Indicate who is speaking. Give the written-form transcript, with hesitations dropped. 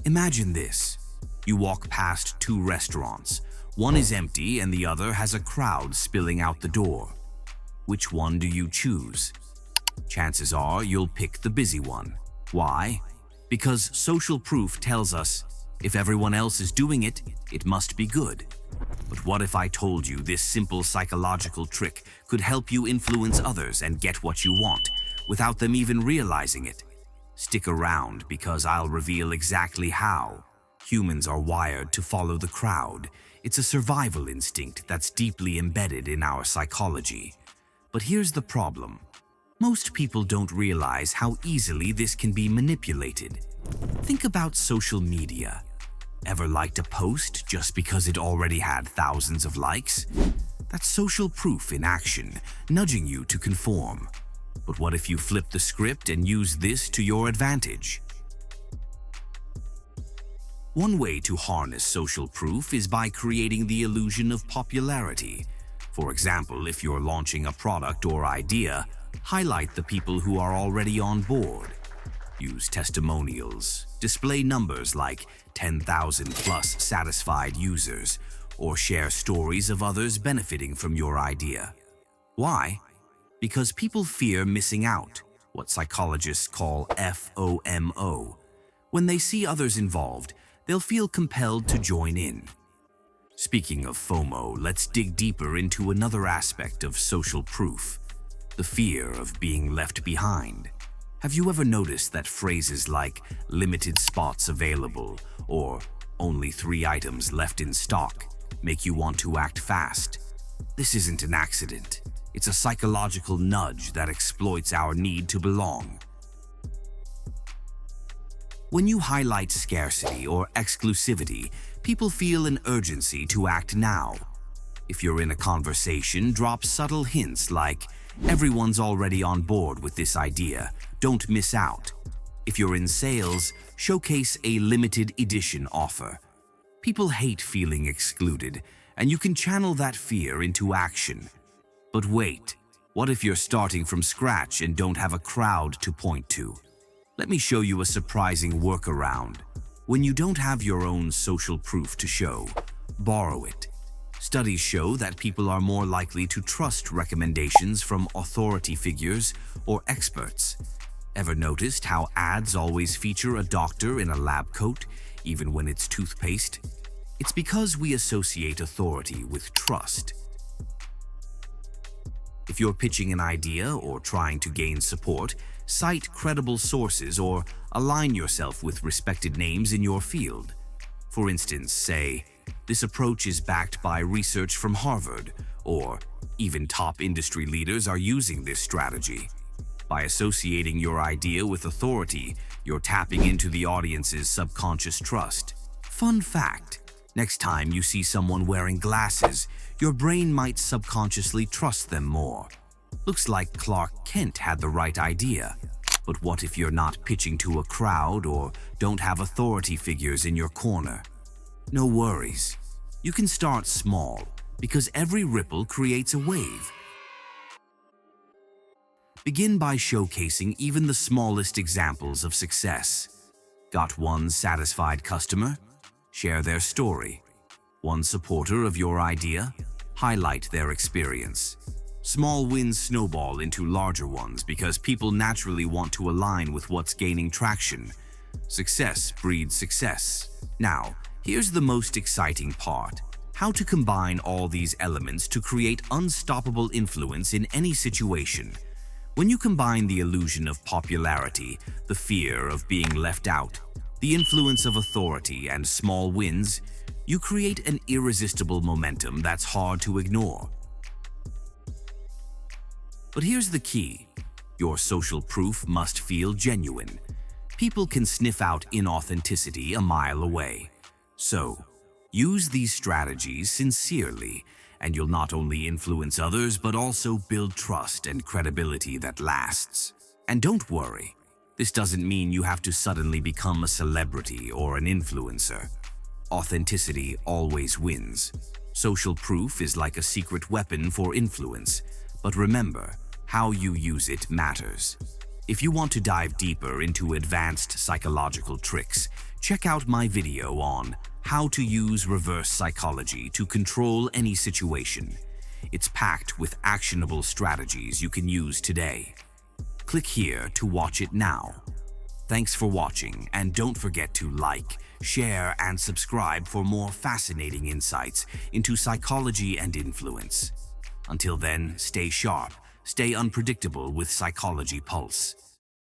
Speaker 1: Imagine this. You walk past two restaurants. One is empty and the other has a crowd spilling out the door. Which one do you choose? Chances are you'll pick the busy one. Why? Because social proof tells us if everyone else is doing it, it must be good. But what if I told you this simple psychological trick could help you influence others and get what you want without them even realizing it? Stick around because I'll reveal exactly how. Humans are wired to follow the crowd. It's a survival instinct that's deeply embedded in our psychology. But here's the problem. Most people don't realize how easily this can be manipulated. Think about social media. Ever liked a post just because it already had thousands of likes? That's social proof in action, nudging you to conform. But what if you flip the script and use this to your advantage? One way to harness social proof is by creating the illusion of popularity. For example, if you're launching a product or idea, highlight the people who are already on board. Use testimonials, display numbers like 10,000 plus satisfied users, or share stories of others benefiting from your idea. Why? Because people fear missing out, what psychologists call FOMO. When they see others involved, they'll feel compelled to join in. Speaking of FOMO, let's dig deeper into another aspect of social proof: the fear of being left behind. Have you ever noticed that phrases like "limited spots available" or "only 3 items left in stock" make you want to act fast? This isn't an accident. It's a psychological nudge that exploits our need to belong. When you highlight scarcity or exclusivity, people feel an urgency to act now. If you're in a conversation, drop subtle hints like, "Everyone's already on board with this idea. Don't miss out." If you're in sales, showcase a limited edition offer. People hate feeling excluded, and you can channel that fear into action. But wait, what if you're starting from scratch and don't have a crowd to point to? Let me show you a surprising workaround. When you don't have your own social proof to show, borrow it. Studies show that people are more likely to trust recommendations from authority figures or experts. Ever noticed how ads always feature a doctor in a lab coat, even when it's toothpaste? It's because we associate authority with trust. If you're pitching an idea or trying to gain support, cite credible sources or align yourself with respected names in your field. For instance, say, "This approach is backed by research from Harvard," or "Even top industry leaders are using this strategy." By associating your idea with authority, you're tapping into the audience's subconscious trust. Fun fact: next time you see someone wearing glasses, your brain might subconsciously trust them more. Looks like Clark Kent had the right idea. But what if you're not pitching to a crowd or don't have authority figures in your corner? No worries. You can start small, because every ripple creates a wave. Begin by showcasing even the smallest examples of success. Got one satisfied customer? Share their story. One supporter of your idea? Highlight their experience. Small wins snowball into larger ones because people naturally want to align with what's gaining traction. Success breeds success. Now, here's the most exciting part: how to combine all these elements to create unstoppable influence in any situation. When you combine the illusion of popularity, the fear of being left out, the influence of authority, and small wins, you create an irresistible momentum that's hard to ignore. But here's the key: your social proof must feel genuine. People can sniff out inauthenticity a mile away. So, use these strategies sincerely, and you'll not only influence others but also build trust and credibility that lasts. And don't worry, this doesn't mean you have to suddenly become a celebrity or an influencer. Authenticity always wins. Social proof is like a secret weapon for influence, but remember, how you use it matters. If you want to dive deeper into advanced psychological tricks, Check out my video on how to use reverse psychology to control any situation. It's packed with actionable strategies you can use today. Click here to watch it now. Thanks for watching, and don't forget to like, share, and subscribe for more fascinating insights into psychology and influence. Until then, stay sharp, stay unpredictable with Psychology Pulse.